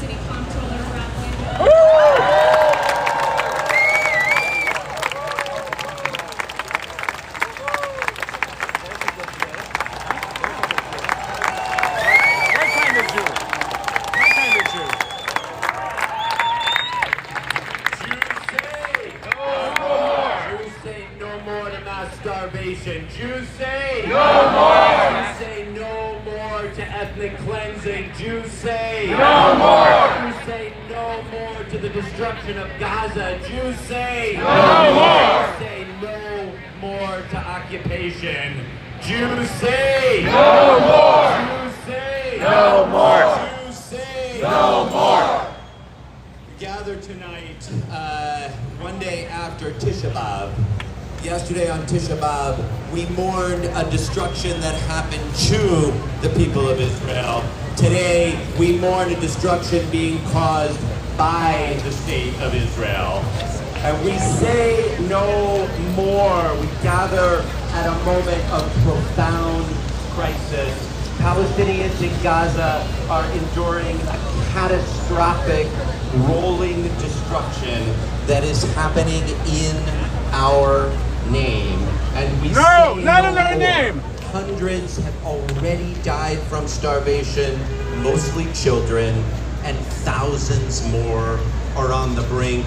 city comptroller rattling. Starvation. Jews say no more. Jews say no more to ethnic cleansing. Jews say no more. Jews say no more to the destruction of Gaza. Jews say no more. Jews say no more to occupation. Jews say no more. Jews say no more. Jews say no more. We gather tonight, one day after Tisha B'Av. Yesterday on Tisha B'Av, we mourned a destruction that happened to the people of Israel. Today, we mourn a destruction being caused by the state of Israel. And we say no more. We gather at a moment of profound crisis. Palestinians in Gaza are enduring a catastrophic, rolling destruction that is happening in our name. And we not in our name. Hundreds have already died from starvation, mostly children, and thousands more are on the brink.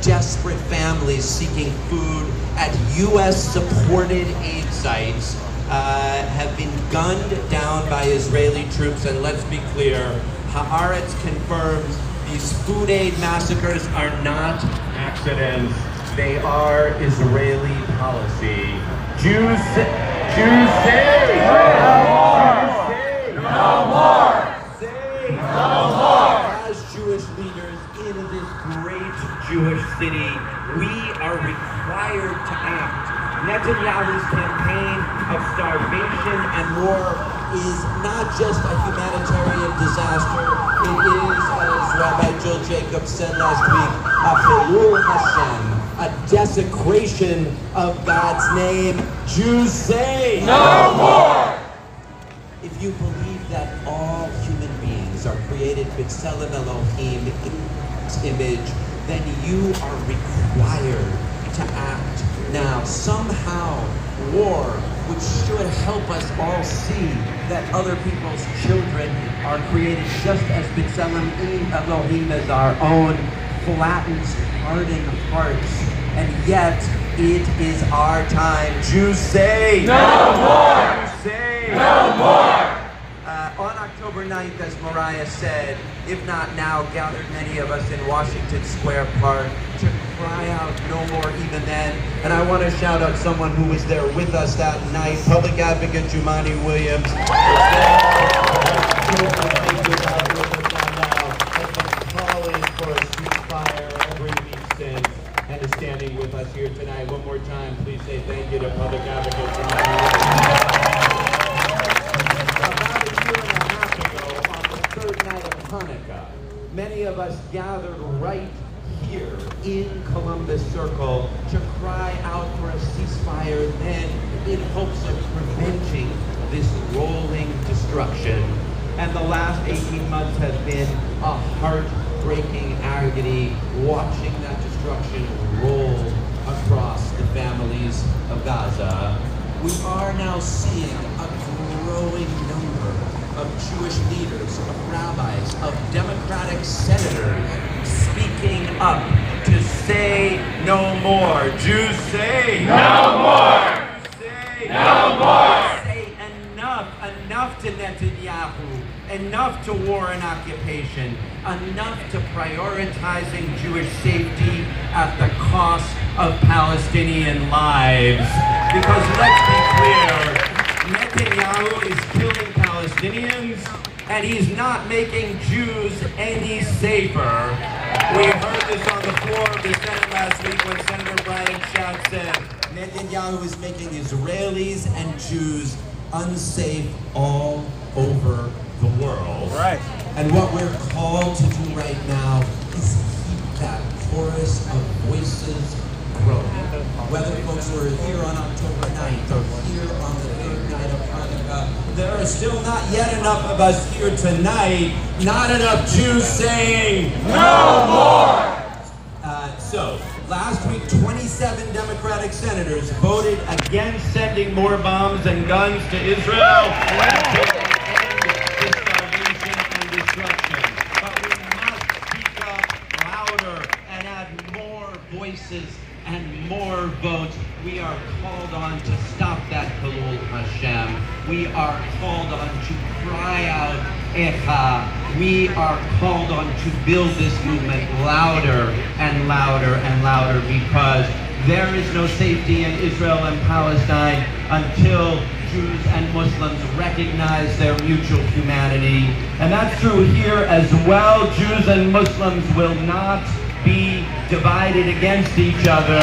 Desperate families seeking food at U.S.-supported aid sites have been gunned down by Israeli troops. And let's be clear, Haaretz confirms these food aid massacres are not accidents. They are Israeli policy. Jews say no more. No more. Say no more. As Jewish leaders in this great Jewish city, we are required to act. Netanyahu's campaign of starvation and war is not just a humanitarian disaster. It is, as Rabbi Jill Jacobs said last week, a Chilul Hashem, a desecration of God's name. Jews say no more. If you believe that all human beings are created b'tselem Elohim, in God's image, then you are required to act now. Somehow, war, which should help us all see that other people's children are created just as b'tselem Elohim as our own, flattens hardened hearts. And yet, it is our time. Jews say no more. Jews say no more. On October 9th, as Mariah said, if not now, gathered many of us in Washington Square Park to cry out no more even then. And I want to shout out someone who was there with us that night, Public Advocate Jumaane Williams. Calling for a ceasefire every week since, and is standing with us here tonight. One more time, please say thank you to Public Advocate Jumaane Williams. About a year and a half ago, on the third night of Hanukkah, many of us gathered right here in Columbus Circle to cry out for a ceasefire then in hopes of preventing this rolling destruction. And the last 18 months has been a heartbreaking agony watching that destruction roll across the families of Gaza. We are now seeing a growing number of Jewish leaders, of rabbis, of Democratic senators speaking up to say no more. Jews say no more. Jews say no more. Say enough to Netanyahu, enough to war and occupation, enough to prioritizing Jewish safety at the cost of Palestinian lives. Because let's be clear, Netanyahu is killing Palestinians, and he's not making Jews any safer. We heard this on the floor of the Senate last week when Senator Brian Schaaf said Netanyahu is making Israelis and Jews unsafe all over the world. Right. And what we're called to do right now is keep that chorus of voices growing. whether folks were here on October 9th or here on the third night of Hanukkah, there are still not yet enough of us here tonight, not enough Jews saying, no more! So, last week, 27 Democratic senators voted against sending more bombs and guns to Israel until they end the starvation and destruction. But we must speak up louder and add more voices and more votes. We are called on to stop that Chilul Hashem. We are called on to cry out Echa. We are called on to build this movement louder and louder and louder, because there is no safety in Israel and Palestine until Jews and Muslims recognize their mutual humanity. And that's true here as well. Jews and Muslims will not be divided against each other.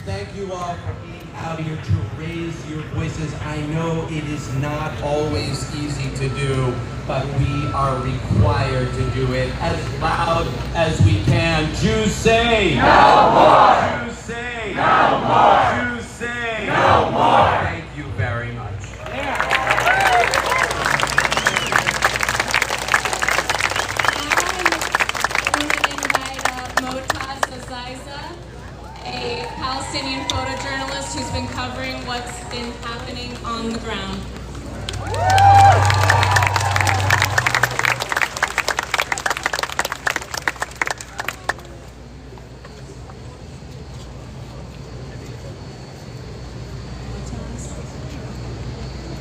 Thank you all for being out here to raise your voices. I know it is not always easy to do, but we are required to do it as loud as we can. Jews say, no more! Jews say, no more! Jews say, no more! Thank you very much. A Palestinian photojournalist who's been covering what's been happening on the ground.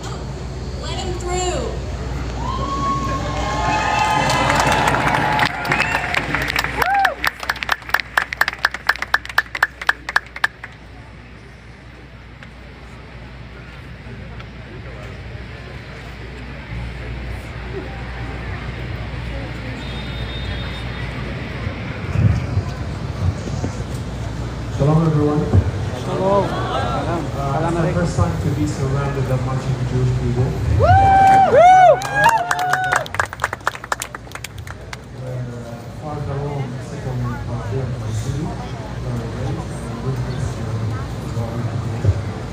Oh, let him through. Shalom everyone. Shalom. It's my first time to be surrounded that much of Jewish people. Far Darom, settlement of here in my city, where I raised and witnessed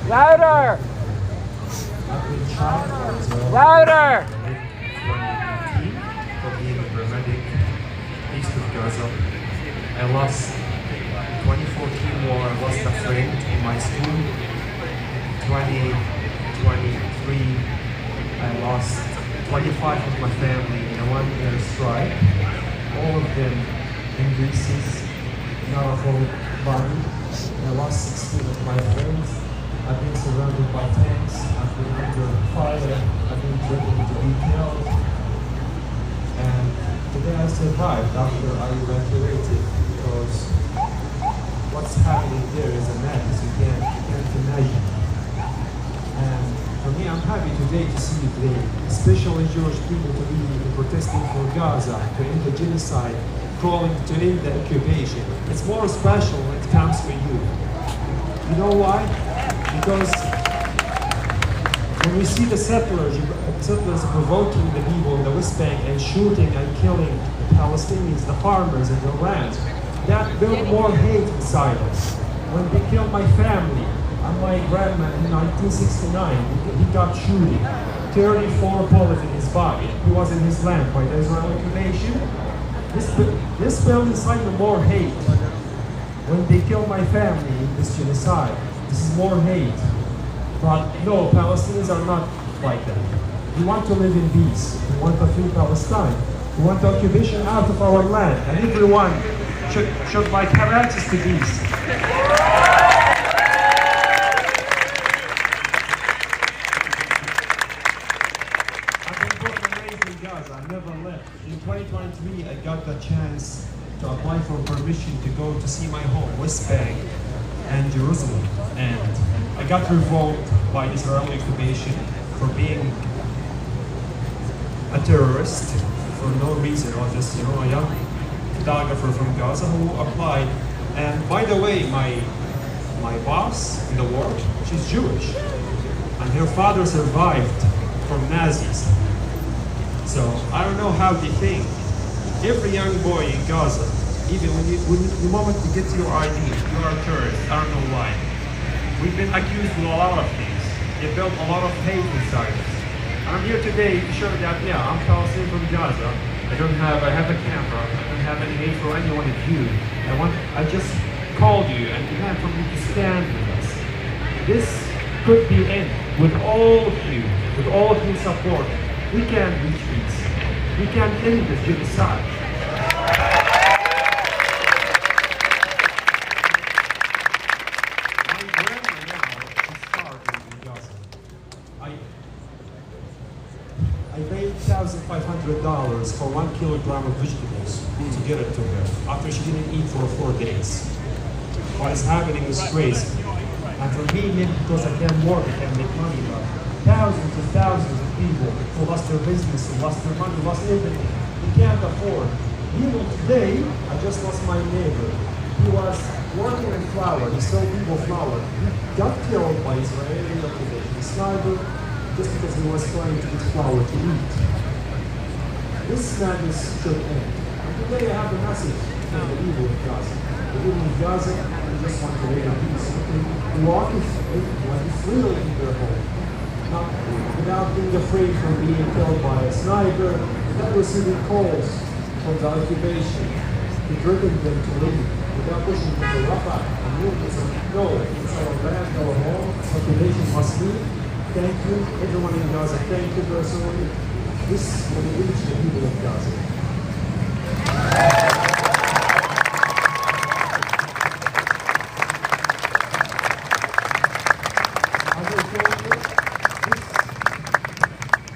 Louder! I've been shot as well. Louder! In 2019 for being a paramedic east of Gaza. I lost 2014 war, I lost a friend in my school. 2023, I lost 25 of my family in a one-year strike. All of them in pieces, not a whole body. I lost 16 of my friends. I've been surrounded by tanks. I've been under fire. I've been threatened to be killed. And today I survived after I evacuated, because what's happening there is a madness you can't imagine. And for me, I'm happy today to see you today, especially Jewish people, to be protesting for Gaza, to end the genocide, calling to end the occupation. It's more special when it comes for you. You know why? Because when we see the settlers provoking the people in the West Bank and shooting and killing the Palestinians, the farmers and the land, that built more hate inside us. When they killed my family and my grandma in 1969, he got shooting. 34 bullets in his body. He was in his land by the Israeli occupation. This built inside me more hate. When they killed my family in this genocide, this is more hate. But no, Palestinians are not like that. We want to live in peace. We want to free Palestine. We want the occupation out of our land. And everyone should like have access to peace. I've been born and raised in Gaza. I never left. In 2023, I got the chance to apply for permission to go to see my home, West Bank and Jerusalem. And I got revoked by Israeli occupation for being a terrorist for no reason. I was just, a young photographer from Gaza who applied. And by the way, my My boss in the work, she's Jewish. And her father survived from Nazis. So I don't know how they think. Every young boy in Gaza, even when the moment you get your ID, you are a terrorist. I don't know why. We've been accused of a lot of things. They built a lot of hate inside us. I'm here today to show that, yeah, I'm Palestinian from Gaza. I have a camera. I don't have any hate for anyone of you. I just called you and demand from you to stand with us. This could be end with all of you, with all of your support. We can reach peace. We can end this genocide. My grandma now is starving in Gaza. I paid $1,500 for 1 kilogram of vegetables to get it to her after she didn't eat for 4 days. What is happening is crazy. And for me, maybe because I can't work, I can't make money, but thousands and thousands of people who lost their business, who lost their money, who lost everything, they can't afford. Even today, I just lost my neighbor. He was working in flour, he sold people flour. He got killed by Israeli occupation, a sniper, just because he was trying to get flour to eat. This madness should end. And today I have a message for the evil of Gaza. The evil of Gaza, we just want to live in peace. We want to freely in their home. Not without being afraid from being killed by a sniper, without receiving calls from the occupation to driven them to leave, without pushing them to Rafah and moving them. No, it's our land, our home, population must leave. Thank you, everyone in Gaza. Thank you personally. This will reach the people of Gaza. As I told you,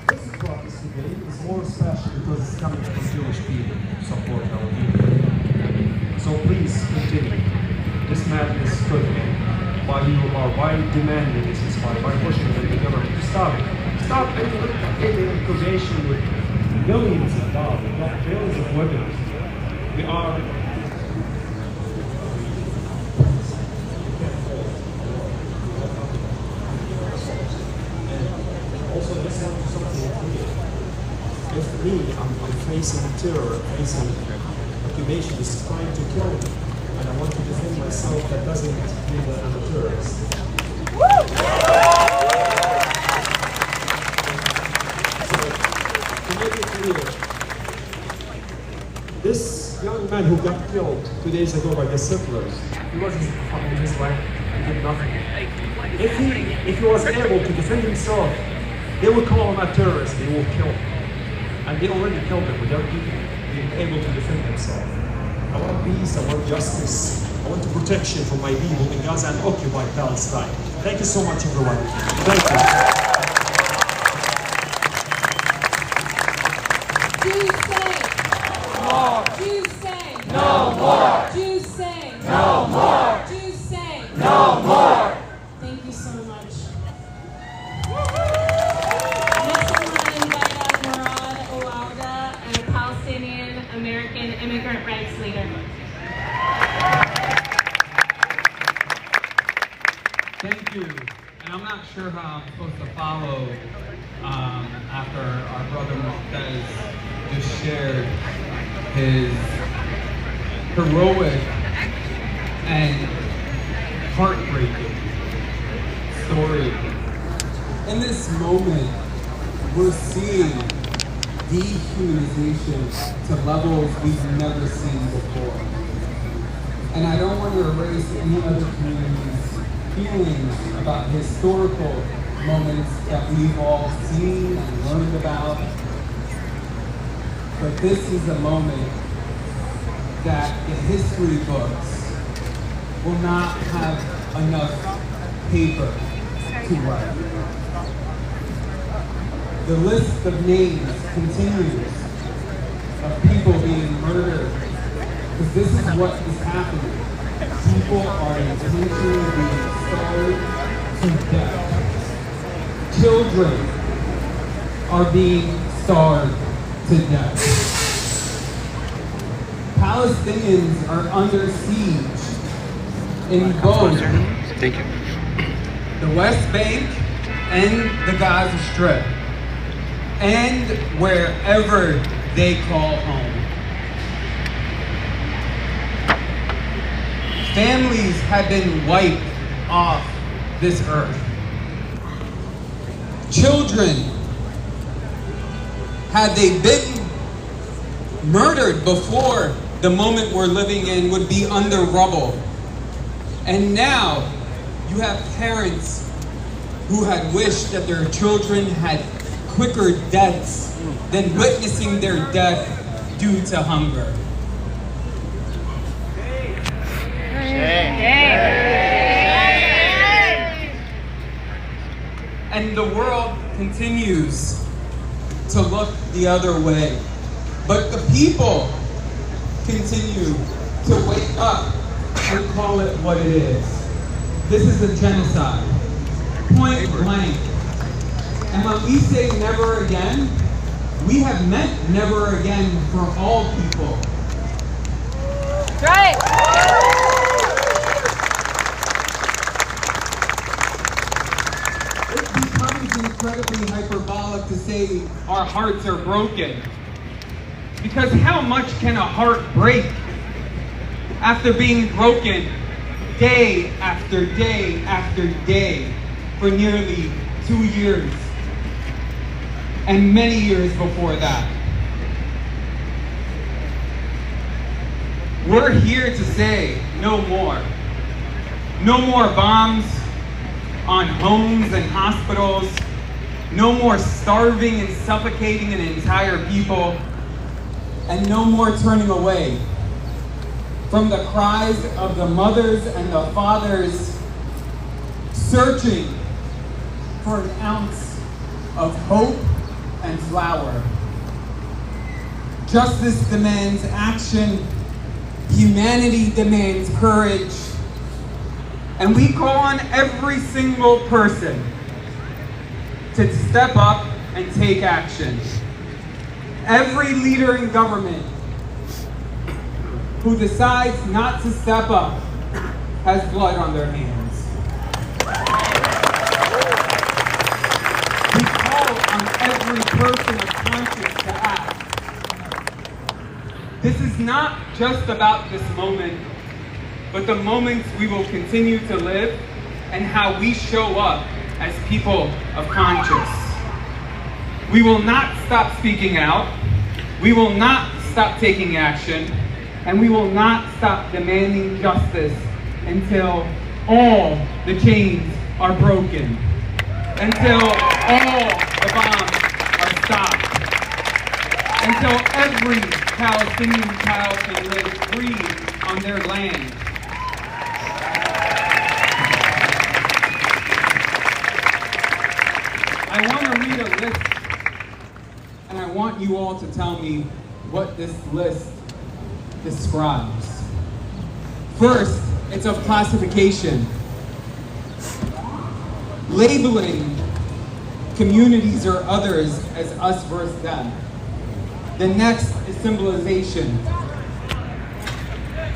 this protest today is more special because it's coming from Jewish people to support our people. So please continue. This madness could end. By demanding this inspired, by pushing the government to stop it. Stop any incubation with millions of dollars, not billions of weapons. We are also listen to something clear. If me, I'm facing terror, facing occupation is trying to kill me, and I want to defend myself, that doesn't mean that I'm a terrorist. So, to make it clear, this young man who got killed 2 days ago by the settlers, he wasn't fighting his life, he did nothing. If he was able to defend himself, they would call him a terrorist, they will kill him. And they already killed him without even being able to defend himself. I want peace, I want justice, I want protection for my people in Gaza and occupied Palestine. Thank you so much, everyone. Thank you. Jews say More. Jews say No more. Jews say No more. Jews say No more. Thank you so much. Next I want to invite up Murad Oualda, a Palestinian American immigrant rights leader. Thank you. And I'm not sure how I'm supposed to follow after our brother Montez just shared his heroic and heartbreaking story. In this moment, we're seeing dehumanization to levels we've never seen before. And I don't want to erase any other community's feelings about historical moments that we've all seen and learned about. But this is a moment that the history books will not have enough paper to write. The list of names continues of people being murdered, because this is what is happening. People are intentionally being starved to death. Children are being starved to death. Palestinians are under siege in both the West Bank and the Gaza Strip, and wherever they call home. Families have been wiped off this earth. Children, had they been murdered before the moment we're living in, would be under rubble. And now you have parents who had wished that their children had quicker deaths than witnessing their death due to hunger. And the world continues to look the other way. But the people continue to wake up and call it what it is. This is a genocide. Point blank. And when we say never again, we have meant never again for all people. Right. It becomes incredibly hyperbolic to say our hearts are broken. Because how much can a heart break after being broken day after day after day for nearly 2 years and many years before that? We're here to say no more. No more bombs on homes and hospitals. No more starving and suffocating an entire people. And no more turning away from the cries of the mothers and the fathers searching for an ounce of hope and flour. Justice demands action. Humanity demands courage. And we call on every single person to step up and take action. Every leader in government who decides not to step up has blood on their hands. We call on every person of conscience to act. This is not just about this moment, but the moments we will continue to live and how we show up as people of conscience. We will not stop speaking out. We will not stop taking action. And we will not stop demanding justice until all the chains are broken. Until all the bombs are stopped. Until every Palestinian child can live free on their land. I want to read a list, and I want you all to tell me what this list describes. First, it's of classification. Labeling communities or others as us versus them. The next is symbolization.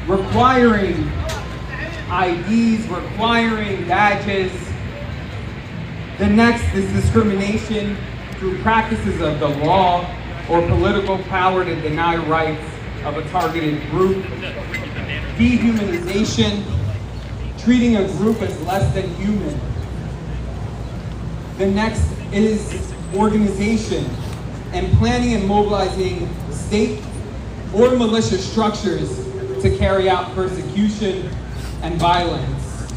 Requiring IDs, requiring badges. The next is discrimination through practices of the law or political power to deny rights of a targeted group. Dehumanization, treating a group as less than human. The next is organization and planning and mobilizing state or militia structures to carry out persecution and violence.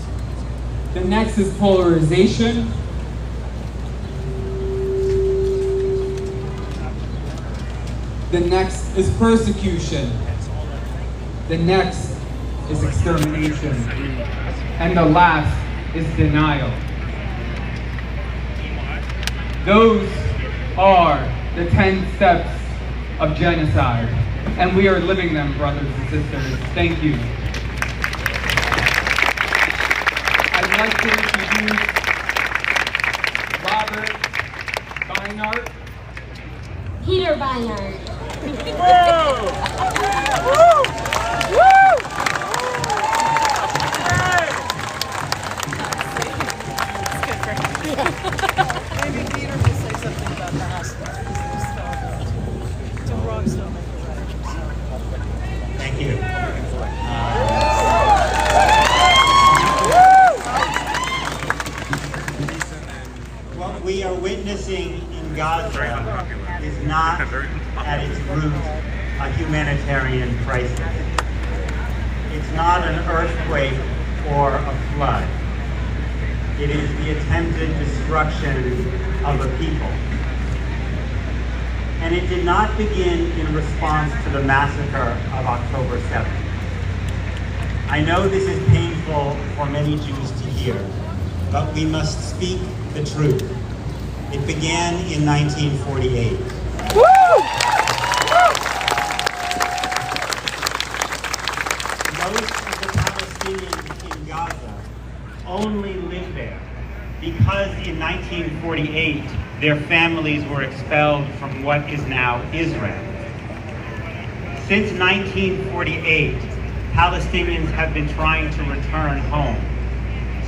The next is polarization. The next is persecution. The next is extermination. And the last is denial. Those are the 10 steps of genocide. And we are living them, brothers and sisters. Thank you. I'd like to introduce Robert Beinart. Peter Beinart. Woo! Woo! Woo! Maybe Peter will say something about that. Two wrongs don't make a right. Thank you. What we are witnessing in Gaza is not at its root a humanitarian crisis. It's not an earthquake or a flood. It is the attempted destruction of a people. And it did not begin in response to the massacre of October 7th. I know this is painful for many Jews to hear, but we must speak the truth. It began in 1948. Most of the Palestinians in Gaza only live there because in 1948 their families were expelled from what is now Israel. Since 1948, Palestinians have been trying to return home,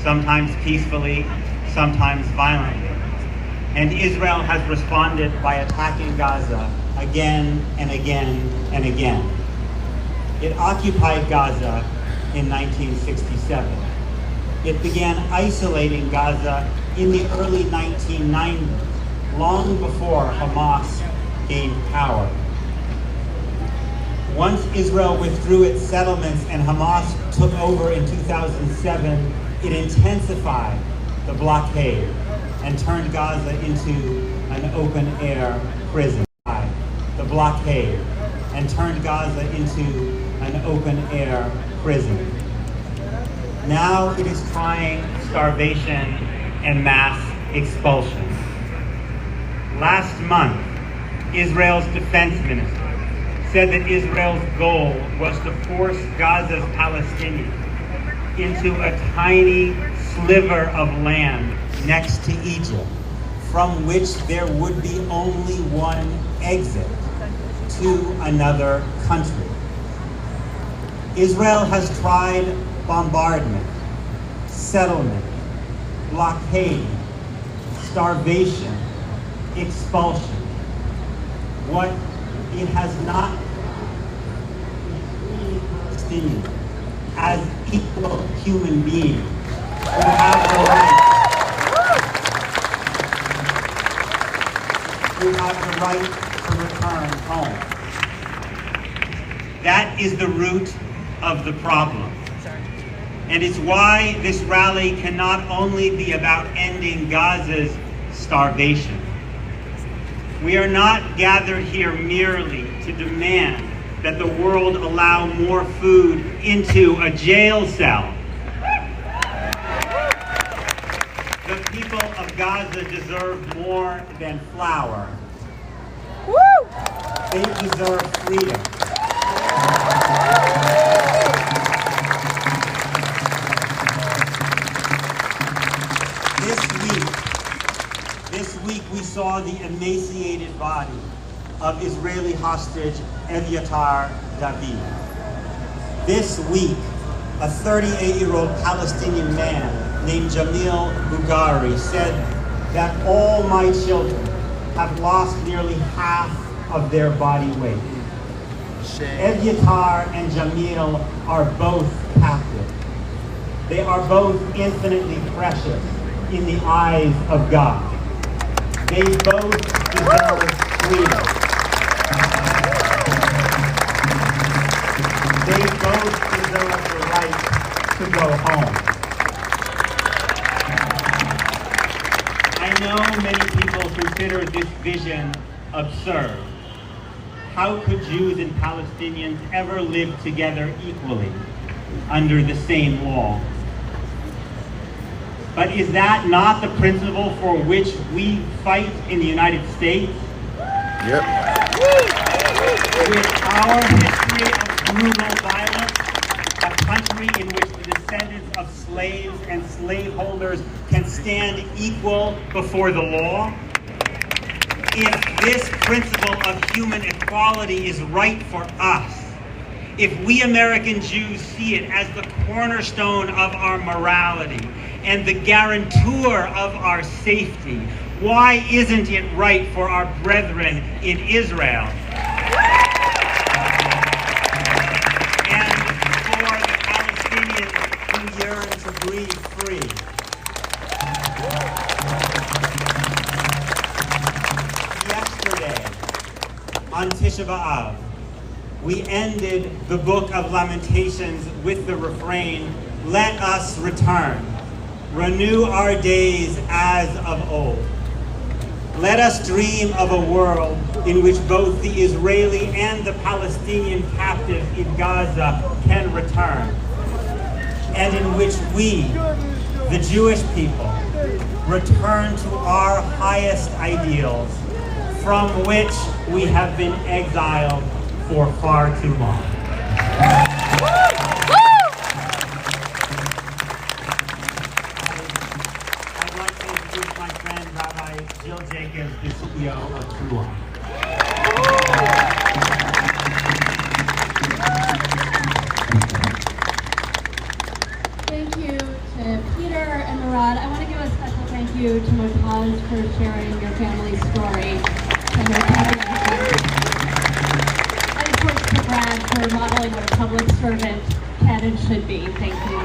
sometimes peacefully, sometimes violently. And Israel has responded by attacking Gaza again and again and again. It occupied Gaza in 1967. It began isolating Gaza in the early 1990s, long before Hamas gained power. Once Israel withdrew its settlements and Hamas took over in 2007, it intensified the blockade and turned Gaza into an open-air prison. The blockade and turned Gaza into an open-air prison. Now it is trying starvation and mass expulsion. Last month, Israel's defense minister said that Israel's goal was to force Gaza's Palestinians into a tiny sliver of land next to Egypt, from which there would be only one exit to another country. Israel has tried bombardment, settlement, blockade, starvation, expulsion. What it has not Palestinians as equal human beings who have the right to return home. That is the root of the problem. And it's why this rally can not only be about ending Gaza's starvation. We are not gathered here merely to demand that the world allow more food into a jail cell. The people of Gaza deserve more than flour. They deserve freedom. This week we saw the emaciated body of Israeli hostage Eviatar David. This week, a 38-year-old Palestinian man named Jamil Bugari said that all my children have lost nearly half of their body weight. Eviatar and Jamil are both captive. They are both infinitely precious in the eyes of God. They both deserve freedom. They both deserve the right to go home. I know many people consider this vision absurd. How could Jews and Palestinians ever live together equally under the same law? But is that not the principle for which we fight in the United States? Yep. With our history of brutal violence, a country in which the descendants of slaves and slaveholders can stand equal before the law? If this principle of human equality is right for us, if we American Jews see it as the cornerstone of our morality and the guarantor of our safety, why isn't it right for our brethren in Israel and for the Palestinians who yearn to breathe free? Yesterday, on Tisha B'Av, we ended the Book of Lamentations with the refrain, "Let us return, renew our days as of old." Let us dream of a world in which both the Israeli and the Palestinian captives in Gaza can return, and in which we, the Jewish people, return to our highest ideals, from which we have been exiled for far too long. I'd like to introduce my friend, Rabbi Jill Jacobs, the CEO of True. Thank you to Peter and Murad. I want to give a special thank you to Motaj for sharing your family's story. And of course to Brad for modeling what a public servant can and should be. Thank you.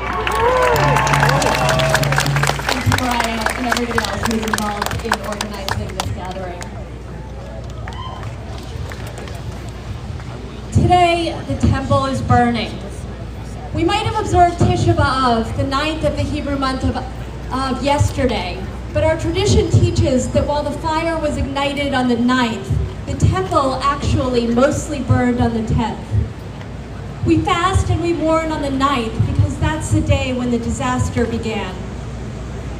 And to Mariah and everybody else who's involved in organizing this gathering. Today, the temple is burning. We might have observed Tisha B'Av, the 9th of the Hebrew month of yesterday, but our tradition teaches that while the fire was ignited on the 9th, the temple actually mostly burned on the 10th. We fast and we mourn on the 9th because that's the day when the disaster began.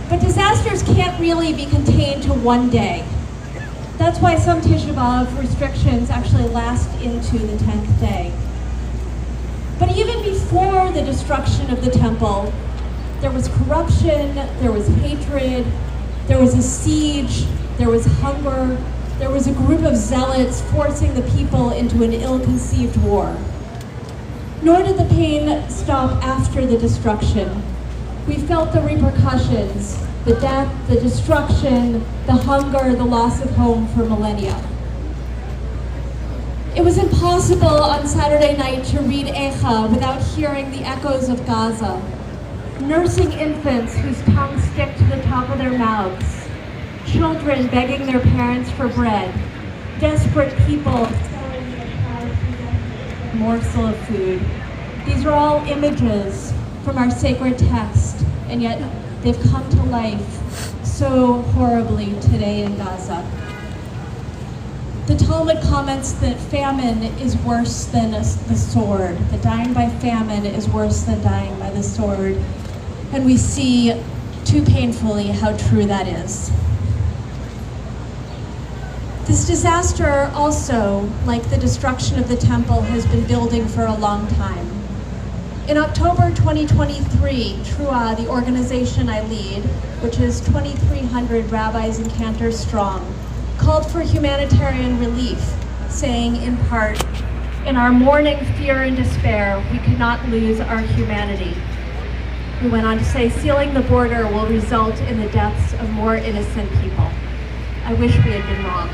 But disasters can't really be contained to one day. That's why some Tisha B'Av restrictions actually last into the 10th day. But even before the destruction of the temple, there was corruption, there was hatred, there was a siege, there was hunger, there was a group of zealots forcing the people into an ill-conceived war. Nor did the pain stop after the destruction. We felt the repercussions, the death, the destruction, the hunger, the loss of home for millennia. It was impossible on Saturday night to read Eicha without hearing the echoes of Gaza. Nursing infants whose tongues stick to the top of their mouths. Children begging their parents for bread. Desperate people selling their lives for a morsel of food. These are all images from our sacred text, and yet they've come to life so horribly today in Gaza. The Talmud comments that famine is worse than the sword. That dying by famine is worse than dying by the sword. And we see too painfully how true that is. This disaster also, like the destruction of the temple, has been building for a long time. In October 2023, Trua, the organization I lead, which is 2,300 rabbis and cantors strong, called for humanitarian relief, saying in part, "In our mourning, fear, and despair, we cannot lose our humanity." We went on to say, "Sealing the border will result in the deaths of more innocent people." I wish we had been wrong.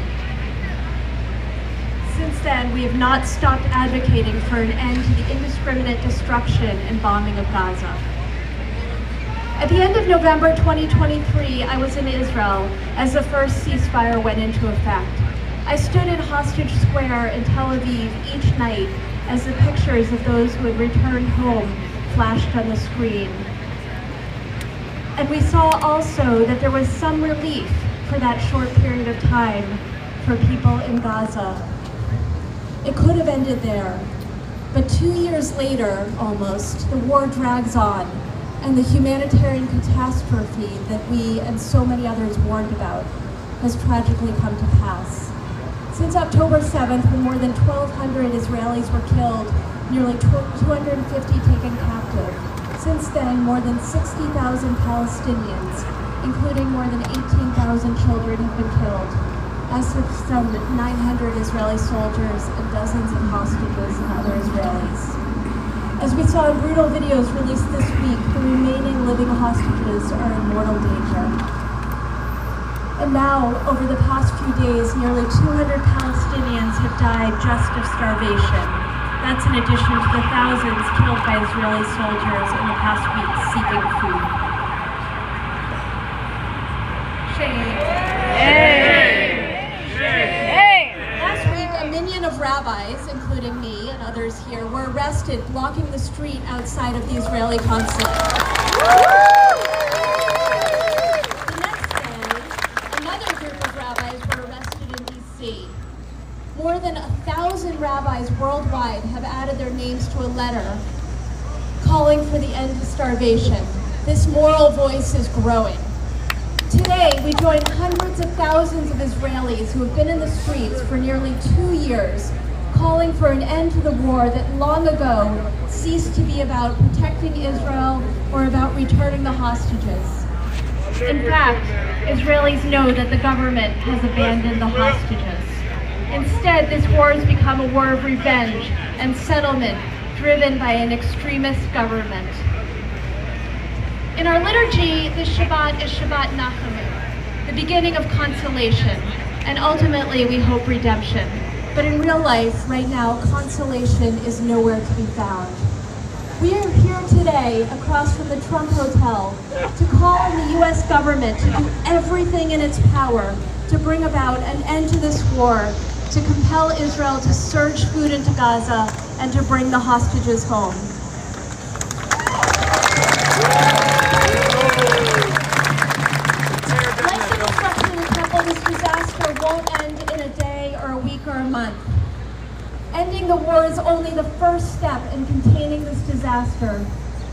Since then, we have not stopped advocating for an end to the indiscriminate destruction and bombing of Gaza. At the end of November 2023, I was in Israel as the first ceasefire went into effect. I stood in Hostage Square in Tel Aviv each night as the pictures of those who had returned home flashed on the screen. And we saw also that there was some relief for that short period of time for people in Gaza. It could have ended there, but 2 years later, almost, the war drags on, and the humanitarian catastrophe that we and so many others warned about has tragically come to pass. Since October 7th, when more than 1,200 Israelis were killed, nearly 250 taken captive. Since then, more than 60,000 Palestinians, including more than 18,000 children, have been killed, as have some 900 Israeli soldiers and dozens of hostages and other Israelis. As we saw in brutal videos released this week, the remaining living hostages are in mortal danger. And now, over the past few days, nearly 200 Palestinians have died just of starvation. That's in addition to the thousands killed by Israeli soldiers in the past week seeking food. Shame. Last week, a minion of rabbis, including me and others here, were arrested blocking the street outside of the Israeli consulate. The next day, another group of rabbis were arrested in D.C. More than 1,000 rabbis worldwide have added their names to a letter calling for the end to starvation. This moral voice is growing. Today, we join hundreds of thousands of Israelis who have been in the streets for nearly 2 years, calling for an end to the war that long ago ceased to be about protecting Israel or about returning the hostages. In fact, Israelis know that the government has abandoned the hostages. Instead, this war has become a war of revenge and settlement driven by an extremist government. In our liturgy, this Shabbat is Shabbat Nachamu, the beginning of consolation, and ultimately we hope redemption. But in real life, right now, consolation is nowhere to be found. We are here today across from the Trump Hotel to call on the U.S. government to do everything in its power to bring about an end to this war, to compel Israel to surge food into Gaza and to bring the hostages home. Like the destruction of the temple, this disaster won't end in a day or a week or a month. Ending the war is only the first step in containing this disaster.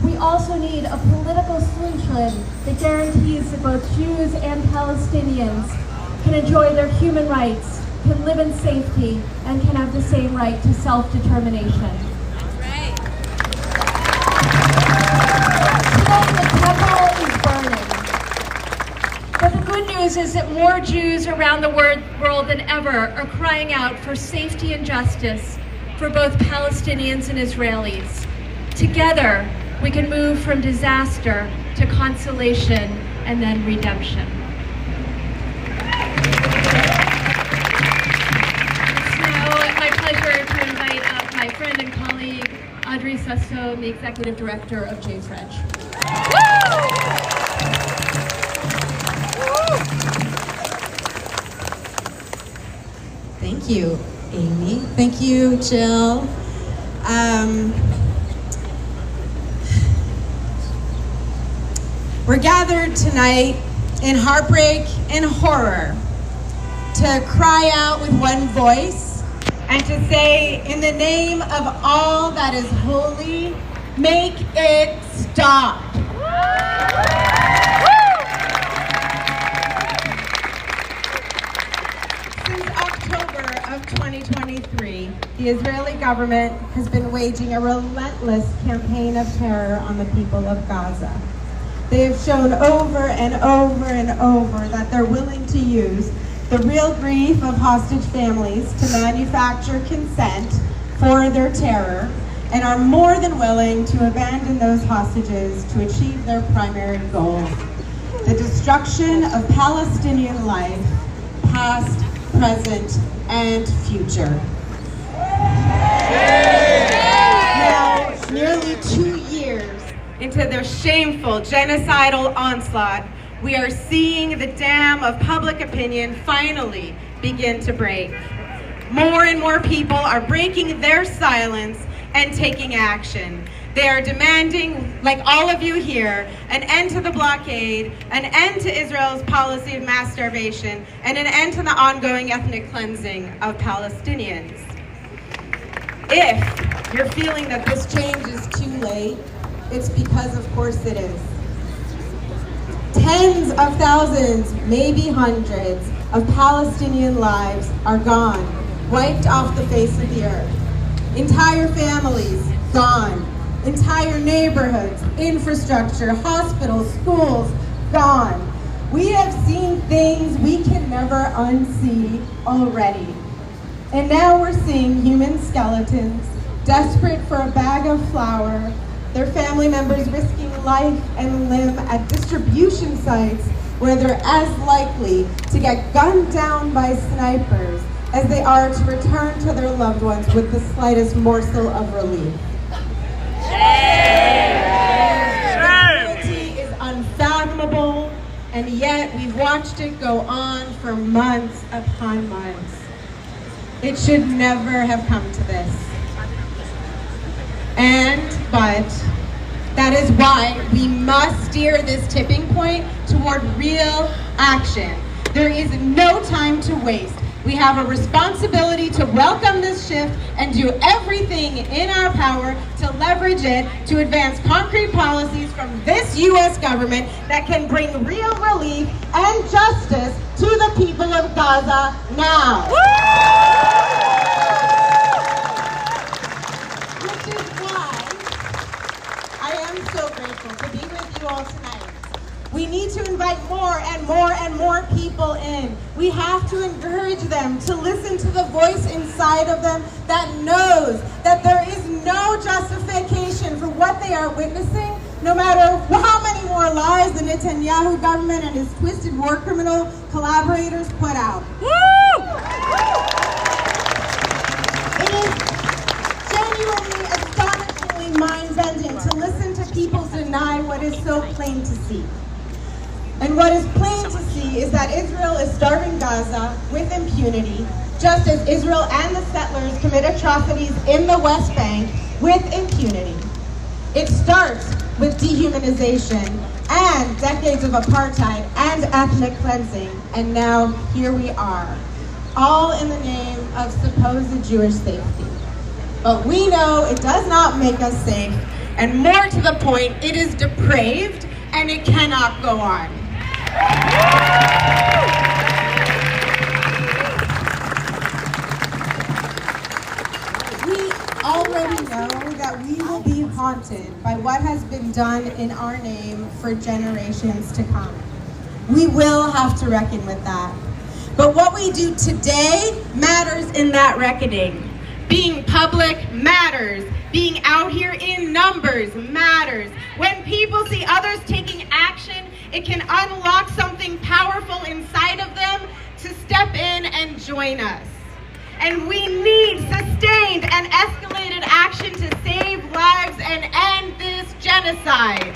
We also need a political solution that guarantees that both Jews and Palestinians can enjoy their human rights, can live in safety, and can have the same right to self-determination. Right. Today, the temple is burning. But the good news is that more Jews around the world than ever are crying out for safety and justice for both Palestinians and Israelis. Together, we can move from disaster to consolation and then redemption. To invite up my friend and colleague, Audrey Sasso, the Executive Director of JFREJ. Thank you, Amy. Thank you, Jill. We're gathered tonight in heartbreak and horror to cry out with one voice and to say, in the name of all that is holy, make it stop. Since October of 2023, the Israeli government has been waging a relentless campaign of terror on the people of Gaza. They have shown over and over and over that they're willing to use the real grief of hostage families to manufacture consent for their terror, and are more than willing to abandon those hostages to achieve their primary goal: the destruction of Palestinian life, past, present, and future. Now, nearly 2 years into their shameful genocidal onslaught, we are seeing the dam of public opinion finally begin to break. More and more people are breaking their silence and taking action. They are demanding, like all of you here, an end to the blockade, an end to Israel's policy of mass starvation, and an end to the ongoing ethnic cleansing of Palestinians. If you're feeling that this change is too late, it's because, of course, it is. Tens of thousands, maybe hundreds, of Palestinian lives are gone, wiped off the face of the earth. Entire families gone. Entire neighborhoods, infrastructure, hospitals, schools, gone. We have seen things we can never unsee already. And now we're seeing human skeletons, desperate for a bag of flour, their family members risking life and limb at distribution sites where they're as likely to get gunned down by snipers as they are to return to their loved ones with the slightest morsel of relief. The cruelty is unfathomable, and yet we've watched it go on for months upon months. It should never have come to this. But that is why we must steer this tipping point toward real action. There is no time to waste. We have a responsibility to welcome this shift and do everything in our power to leverage it to advance concrete policies from this U.S. government that can bring real relief and justice to the people of Gaza now. Which is why I am so grateful to be with you all tonight. We need to invite more and more and more people in. We have to encourage them to listen to the voice inside of them that knows that there is no justification for what they are witnessing, no matter how many more lies the Netanyahu government and his twisted war criminal collaborators put out. It is genuinely, astonishingly mind-bending to listen to people deny what is so plain to see. And what is plain to see is that Israel is starving Gaza with impunity, just as Israel and the settlers commit atrocities in the West Bank with impunity. It starts with dehumanization and decades of apartheid and ethnic cleansing, and now here we are, all in the name of supposed Jewish safety. But we know it does not make us safe, and more to the point, it is depraved and it cannot go on. We already know that we will be haunted by what has been done in our name for generations to come. We will have to reckon with that. But what we do today matters in that reckoning. Being public matters. Being out here in numbers matters. When people see others taking action, it can unlock something powerful inside of them to step in and join us. And we need sustained and escalated action to save lives and end this genocide.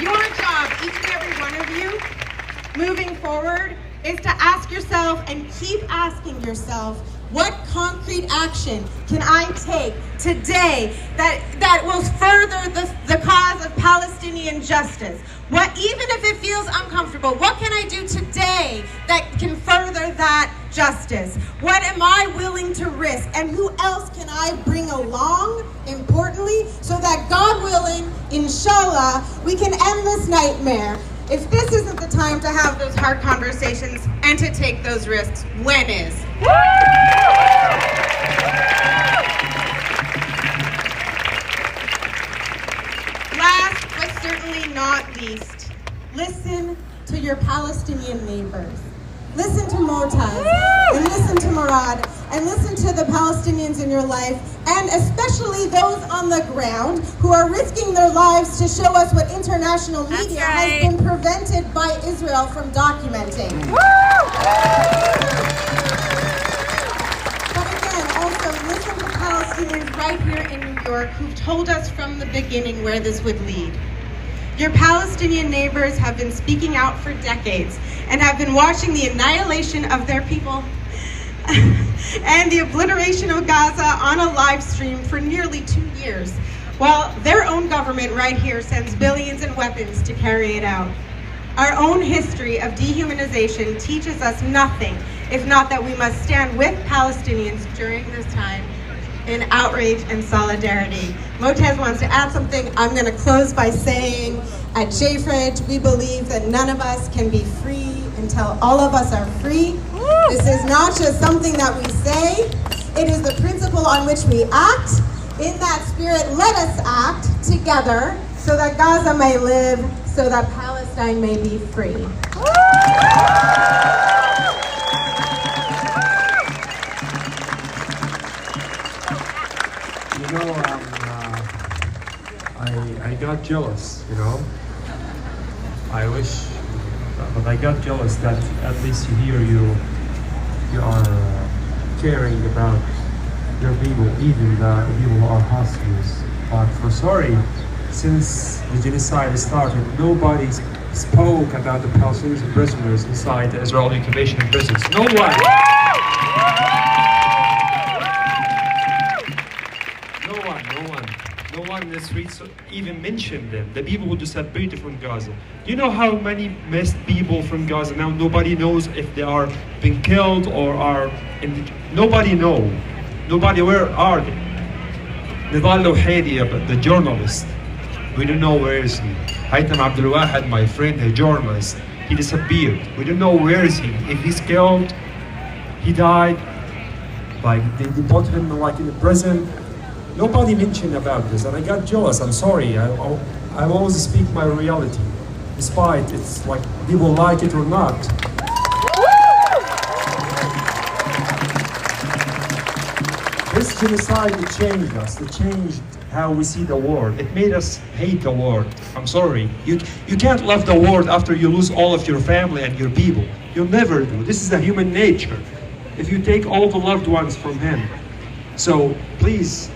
Your job, each and every one of you, moving forward, is to ask yourself and keep asking yourself, what concrete action can I take today that will further the cause of Palestinian justice? What, even if it feels uncomfortable, what can I do today that can further that justice? What am I willing to risk? And who else can I bring along, importantly, so that God willing, inshallah, we can end this nightmare. If this isn't the time to have those hard conversations and to take those risks, when is? Last but certainly not least, listen to your Palestinian neighbors. Listen to Motaz, and listen to Murad, and listen to the Palestinians in your life, and especially those on the ground who are risking their lives to show us what international media has been prevented by Israel from documenting. But again, also listen to Palestinians right here in New York who've told us from the beginning where this would lead. Your Palestinian neighbors have been speaking out for decades and have been watching the annihilation of their people and the obliteration of Gaza on a live stream for nearly 2 years, while their own government right here sends billions in weapons to carry it out. Our own history of dehumanization teaches us nothing, if not that we must stand with Palestinians during this time in outrage and solidarity. Motaz wants to add something. I'm going to close by saying, at JFridge, we believe that none of us can be free until all of us are free. This is not just something that we say. It is the principle on which we act. In that spirit, let us act together so that Gaza may live, so that Palestine may be free. jealous, you know. I wish, but I got jealous that at least here you are caring about your people, even the people who are hostages. But for sorry, since the genocide started, nobody spoke about the Palestinian prisoners inside the Israeli occupation prisons. No one. No one in the streets even mentioned them. The people who disappeared from Gaza. Do you know how many missed people from Gaza now? Nobody knows if they are being killed or are in the... Nobody know. Nobody, where are they? Nidal Louhedi, the journalist. We don't know where is he. Haytham Abdul Wahid, my friend, a journalist, he disappeared. We don't know where is he. If he's killed, he died. Like they deported him like in the prison. Nobody mentioned about this, and I got jealous. I'm sorry. I always speak my reality, despite it's like people like it or not. This genocide, it changed us. It changed how we see the world. It made us hate the world. I'm sorry. You can't love the world after you lose all of your family and your people. You'll never do. This is the human nature. If you take all the loved ones from him. So please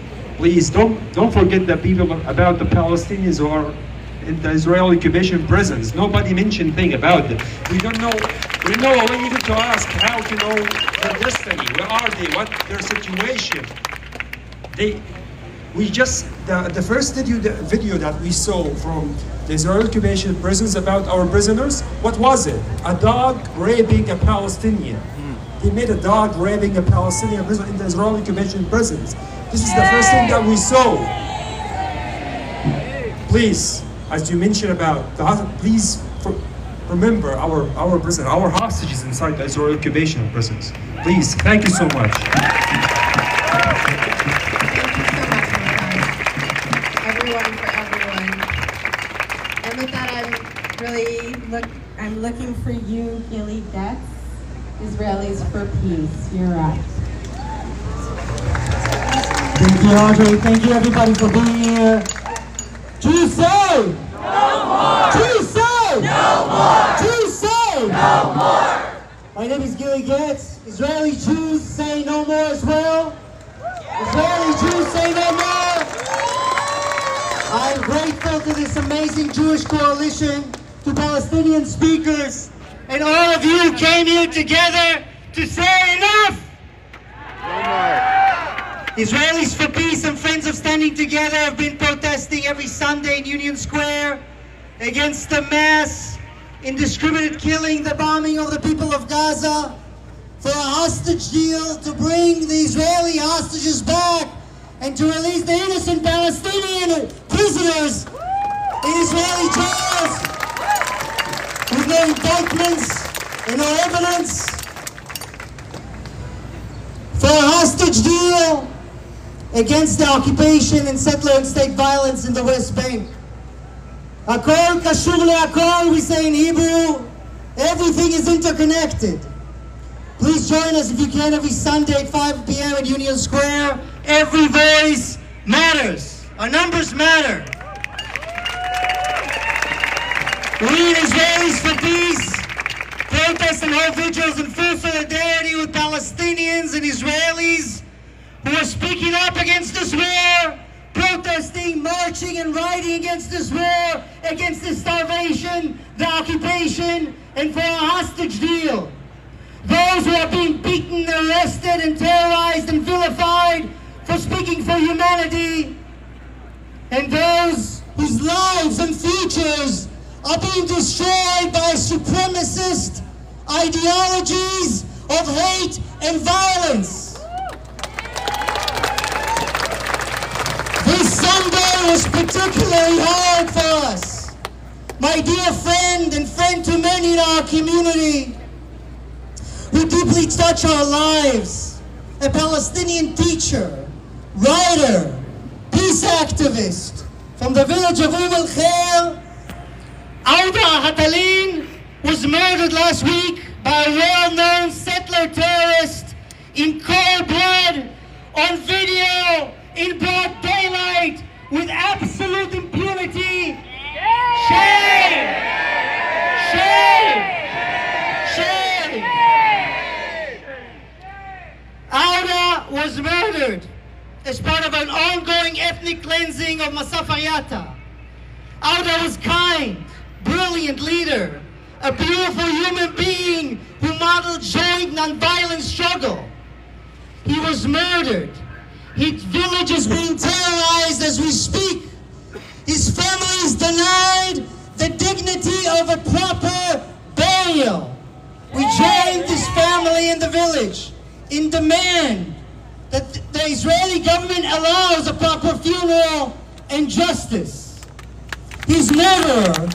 don't forget the people about the Palestinians who are in the Israeli occupation prisons. Nobody mentioned thing about them. We don't know. We know. We need to ask how to know their destiny. Where are they? What their situation? The first video that we saw from the Israeli occupation prisons about our prisoners. What was it? A dog raping a Palestinian. They made a dog raping a Palestinian prisoner in the Israeli occupation prisons. This is the first thing that we saw. Please, as you mentioned about please remember our prison, our hostages inside the Israeli occupation prisons. Please, thank you so much. Everyone for everyone. And with that, I'm looking for you, Gilly Detz, Israelis for Peace. You're up. Thank you, Audrey. Thank you, everybody, for being here. Jews say! No more! Jews say! No more! Jews say! No more! My name is Gilly Getz. Israeli Jews say no more as well. Israeli Jews say no more. I'm grateful to this amazing Jewish coalition, to Palestinian speakers, and all of you came here together to say enough! No more! Israelis for Peace and Friends of Standing Together have been protesting every Sunday in Union Square against the mass, indiscriminate killing, the bombing of the people of Gaza, for a hostage deal to bring the Israeli hostages back and to release the innocent Palestinian prisoners in Israeli jails with no indictments and no evidence, for a hostage deal against the occupation and settler and state violence in the West Bank. Hakol kashur le'akol, we say in Hebrew. Everything is interconnected. Please join us if you can every Sunday at 5 p.m. at Union Square. Every voice matters. Our numbers matter. We in Israelis for Peace protest and hold vigils in full solidarity with Palestinians and Israelis who are speaking up against this war, protesting, marching, and rioting against this war, against the starvation, the occupation, and for a hostage deal. Those who are being beaten, arrested, and terrorized and vilified for speaking for humanity, and those whose lives and futures are being destroyed by supremacist ideologies of hate and violence. This Sunday was particularly hard for us. My dear friend and friend to many in our community, who deeply touch our lives, a Palestinian teacher, writer, peace activist from the village of al-Khair, Auda Hatalin, was murdered last week by a well-known settler terrorist in cold blood, on video, in broad daylight, with absolute impunity was murdered as part of an ongoing ethnic cleansing of Masafayata. Auda was kind, brilliant leader, a beautiful human being who modeled joint nonviolent struggle. He was murdered. His village is being terrorized as we speak. His family is denied the dignity of a proper burial. We joined this family in the village in demand that the Israeli government allows a proper funeral and justice. His murderer,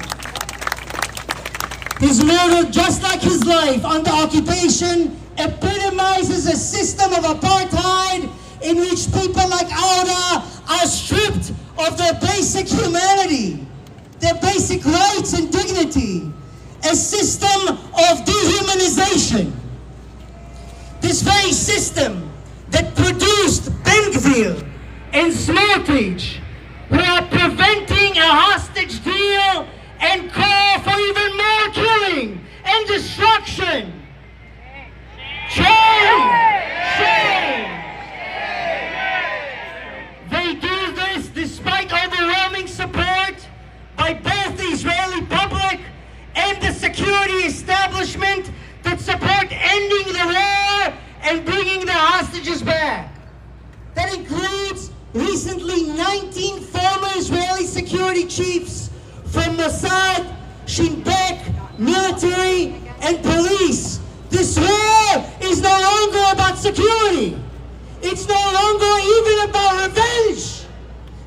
just like his life under occupation, epitomizes a system of apartheid in which people like Auda are stripped of their basic humanity, their basic rights and dignity, a system of dehumanization. This very system that produced Ben Gvir and Smotrich, who are preventing a hostage deal and call for even more killing and destruction. Shame! Shame! They do this despite overwhelming support by both the Israeli public and the security establishment that support ending the war and bringing the hostages back. That includes recently 19 former Israeli security chiefs from Mossad, Shin Bet, military, and police. This war is no longer about security. It's no longer even about revenge.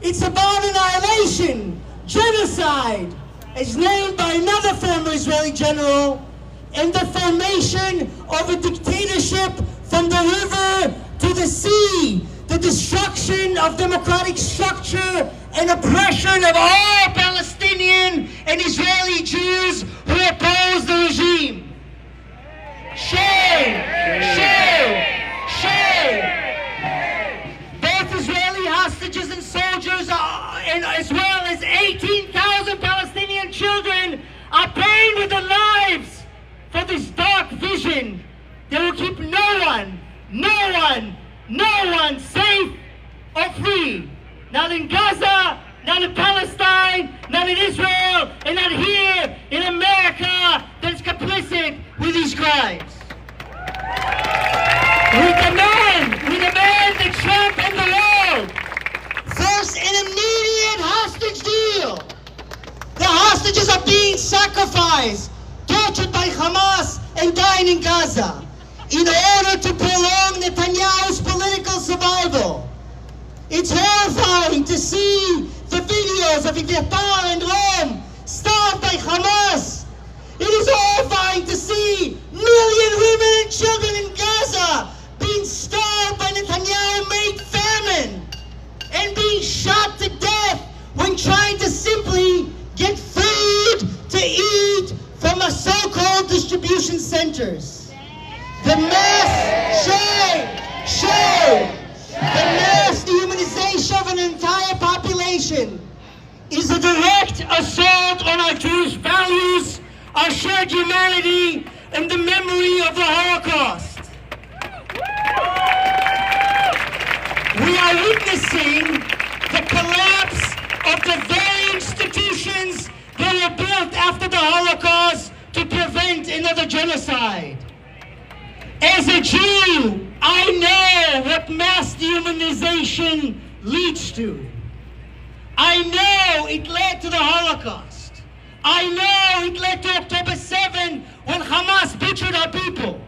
It's about annihilation, genocide, as named by another former Israeli general, and the formation of a dictatorship from the river to the sea, the destruction of democratic structure and oppression of all Palestinian and Israeli Jews who oppose the regime. Shame! Shame! Shame! Both Israeli hostages and soldiers, and as well as 18,000 Palestinian children, are paying with their lives for this dark vision that will keep no one safe or free. Not in Gaza, not in Palestine, not in Israel, and not here in America that is complicit with these crimes. We demand that Trump and the world force an immediate hostage deal. The hostages are being sacrificed, tortured by Hamas, and dying in Gaza in order to prolong Netanyahu's political survival. It's horrifying to see the videos of Eviatar and Rom starved by Hamas. It is horrifying to see million women and children in Gaza being starved by Netanyahu-made famine and being shot to death when trying to simply get food to eat from a so-called distribution centers. The mass the mass dehumanization of an entire population is a direct assault on our Jewish values, our shared humanity, and the memory of the Holocaust. We are witnessing the collapse of the very institutions that were built after the Holocaust to prevent another genocide. As a Jew, I know what mass dehumanization leads to. I know it led to the Holocaust. I know it led to October 7 when Hamas butchered our people.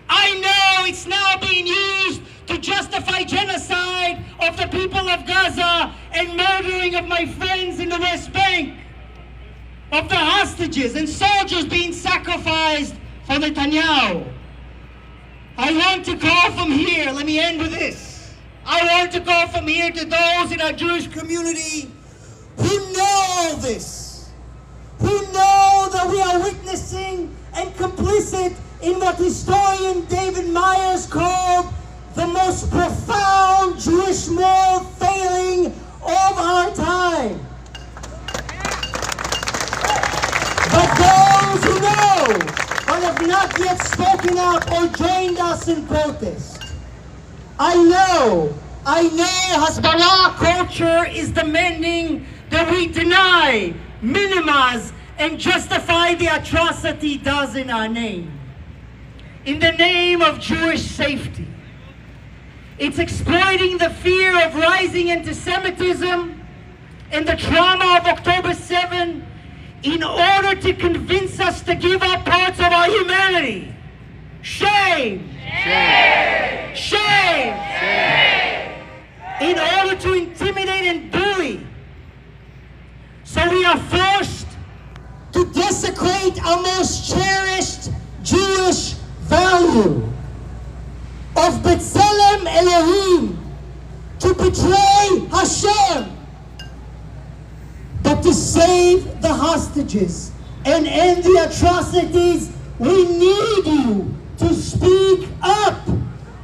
I know it's now being used to justify genocide of the people of Gaza and murdering of my friends in the West Bank, of the hostages and soldiers being sacrificed for Netanyahu. I want to call from here, let me end with this. I want to call from here to those in our Jewish community who know all this, who know that we are witnessing and complicit in what historian David Myers called the most profound Jewish moral failing of our time. But those who know but have not yet spoken out or joined us in protest, I know Hezbollah culture is demanding that we deny, minimize, and justify the atrocity does in our name. In the name of Jewish safety. It's exploiting the fear of rising anti-Semitism and the trauma of October 7 in order to convince us to give up parts of our humanity. Shame! Shame! Shame! Shame! In order to intimidate and bully. So we are forced to desecrate our most cherished Jewish value of B'Tselem Elohim, to betray Hashem. But to save the hostages and end the atrocities, we need you to speak up.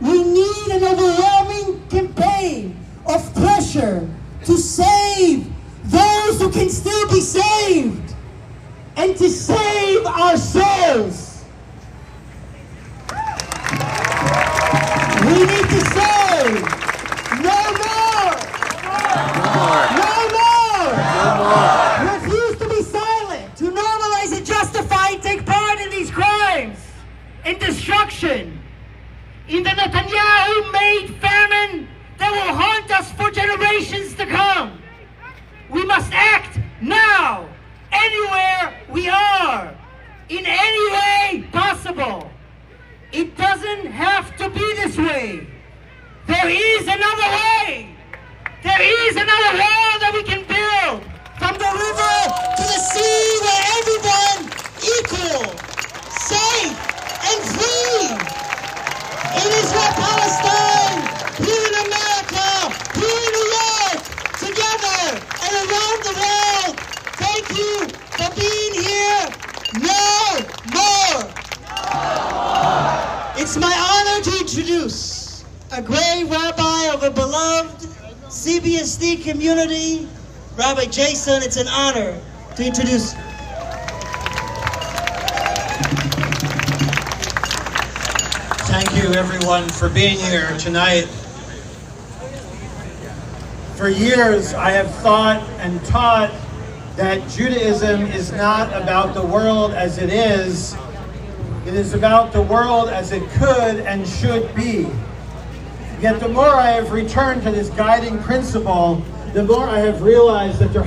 We need an overwhelming campaign of pressure to save those who can still be saved and to save our souls. We need to say, no more! No more! Refuse to be silent, to normalize and justify and take part in these crimes and destruction. In the Netanyahu-made famine that will haunt us for generations to come. We must act now, anywhere we are, in any way possible. It doesn't have to be this way. There is another way. There is another wall that we can build. From the river to the sea, where everyone equal, safe, and free. In Israel, Palestine, here in America, here in New York, together and around the world. Thank you for being here. No more. It's my honor to introduce a great rabbi of a beloved CBSD community, Rabbi Jason. It's an honor to introduce. Thank you everyone for being here tonight. For years I have thought and taught that Judaism is not about the world as it is. It is about the world as it could and should be. Yet the more I have returned to this guiding principle, the more I have realized that there